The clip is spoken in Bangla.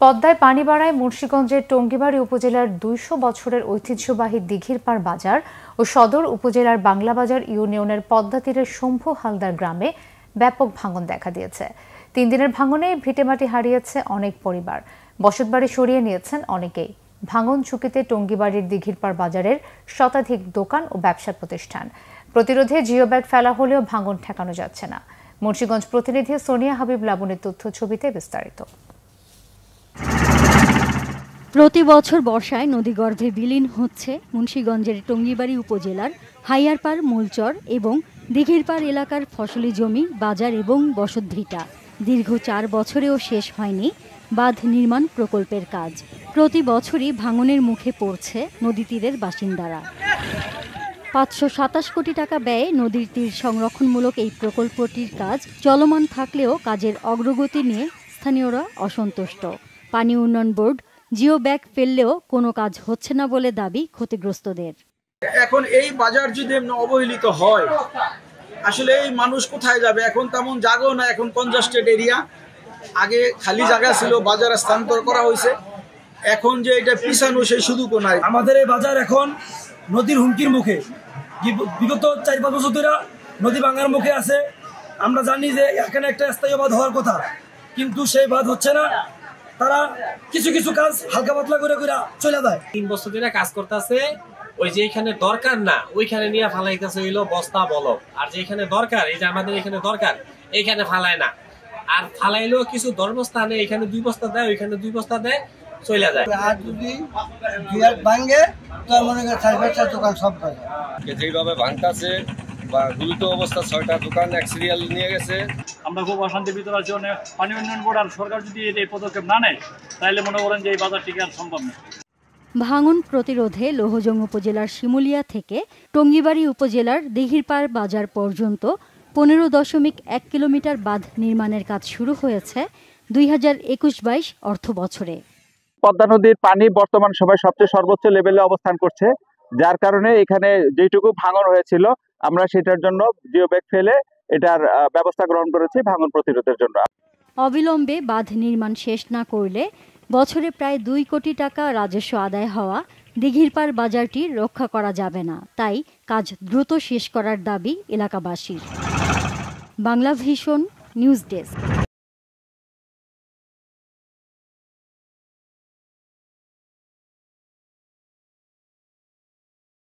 পদ্মায় পানি বাড়ায় মুন্সিগঞ্জের টঙ্গিবাড়ি উপজেলার ২০০ বছরের ঐতিহ্যবাহী দিঘিরপাড় বাজার ও সদর উপজেলার বাংলাবাজার ইউনিয়নের পদ্মা তীরের শম্ভু হালদার গ্রামে ব্যাপক ভাঙন দেখা দিয়েছে। ৩ দিনের ভাঙনে ভিটেমাটি হারিয়েছে অনেক পরিবার, বসতবাড়ি সরিয়ে নিয়েছেন অনেকেই। ভাঙন ঝুঁকিতে টঙ্গিবাড়ির দিঘিরপাড় বাজারের শতাধিক দোকান ও ব্যবসা প্রতিষ্ঠান। প্রতিরোধে জিও ব্যাগ ফেলা হলেও ভাঙন ঠেকানো যাচ্ছে না। মুন্সিগঞ্জ প্রতিনিধি সোনিয়া হাবিব লাবণীর তথ্য ছবিতে বিস্তারিত। প্রতি বছর বর্ষায় নদীগর্ভে বিলীন হচ্ছে মুন্সিগঞ্জের টঙ্গিবাড়ি উপজেলার হাইয়ারপাড় মূলচর এবং দিঘিরপাড় এলাকার ফসলি জমি, বাজার এবং বসতভিটা। দীর্ঘ ৪ বছরেও শেষ হয়নি বাঁধ নির্মাণ প্রকল্পের কাজ। প্রতি বছরই ভাঙনের মুখে পড়ছে নদী তীরের বাসিন্দারা। ৫২৭ কোটি টাকা ব্যয়ে নদীর তীর সংরক্ষণমূলক এই প্রকল্পটির কাজ চলমান থাকলেও কাজের অগ্রগতি নিয়ে স্থানীয়রা অসন্তুষ্ট। পানি উন্নয়ন বোর্ড জিও ব্যাগ ফেললেও কোনো কাজ হচ্ছে না বলে দাবি ক্ষতিগ্রস্তদের। এখন এই বাজার যদি অবহেলিত হয়, আসলে এই মানুষ কোথায় যাবে? এখন তেমন জায়গাও না, এখন কনজাস্টেড এরিয়া। আগে খালি জায়গা ছিল, বাজার স্থানান্তর করা হয়েছে। এখন যে এটা পিছানো সেই সুযোগও নাই। আমাদের এই বাজার এখন নদীর হুমকির মুখে। বিগত ৪-৫ বছর ধরে নদী ভাঙার মুখে আছে। আমরা জানি যে এখানে একটা স্থায়ী বাঁধ হওয়ার কথা, কিন্তু সেই বাঁধ হচ্ছে না। তারা কিছু কিছু কাজ হালকা পাতলা করে চলে যায়। ৩ বছর ধরে কাজ করতেছে, ওই যে এখানে দরকার না ওইখানে নিয়ে ফালাইতেছে হইলো বস্তা বলক, আর যেখানে দরকার, এই যে আমাদের এখানে দরকার এইখানে ফালায় না। আর ফালাইলেও কিছু ধর্মস্থানে এখানে 2 বস্তা দেয়, ওইখানে 2 বস্তা দেয়, চলে যায়। আর যদি ভাঙে তো মনে করেন 4-5টা দোকান সব করে যেভাবে ভাঙতেছে বা গুরুত্ব অবস্থা 6টা দোকান এক সিরিয়াল নিয়ে গেছে। আমরা খুব অশান্তির ভিতরে আছি। পানি উন্নয়ন বোর্ড আর সরকার যদি এই পদক্ষেপ না নেয় তাহলে মনে করেন যে এই বাজার টিকে আর সম্ভব না। ভাঙন প্রতিরোধে লৌহজং উপজেলার শিমুলিয়া থেকে টঙ্গিবাড়ি উপজেলার দিঘিরপাড় বাজার পর্যন্ত 15.1 কিলোমিটার বাঁধ নির্মাণের কাজ শুরু হয়েছে 2021-22 অর্থ বছরে। পদ্মা নদীর পানি বর্তমান সময় সবচেয়ে সর্বোচ্চ লেভেলে অবস্থান করছে, যার কারণে এখানে যেটুকু ভাঙন হয়েছিল আমরা সেটার জন্য জিও ব্যাগ ফেলে এটার ব্যবস্থা গ্রহণ করেছি ভাঙন প্রতিরোধের জন্য। অবিলম্বে বাঁধ নির্মাণ শেষ না করলে বছরে প্রায় 2 কোটি টাকা রাজস্ব আদায় হওয়া দিঘিরপাড় বাজারটি রক্ষা করা যাবে না। তাই কাজ দ্রুত শেষ করার দাবি এলাকাবাসীর। Bangla vision news desk.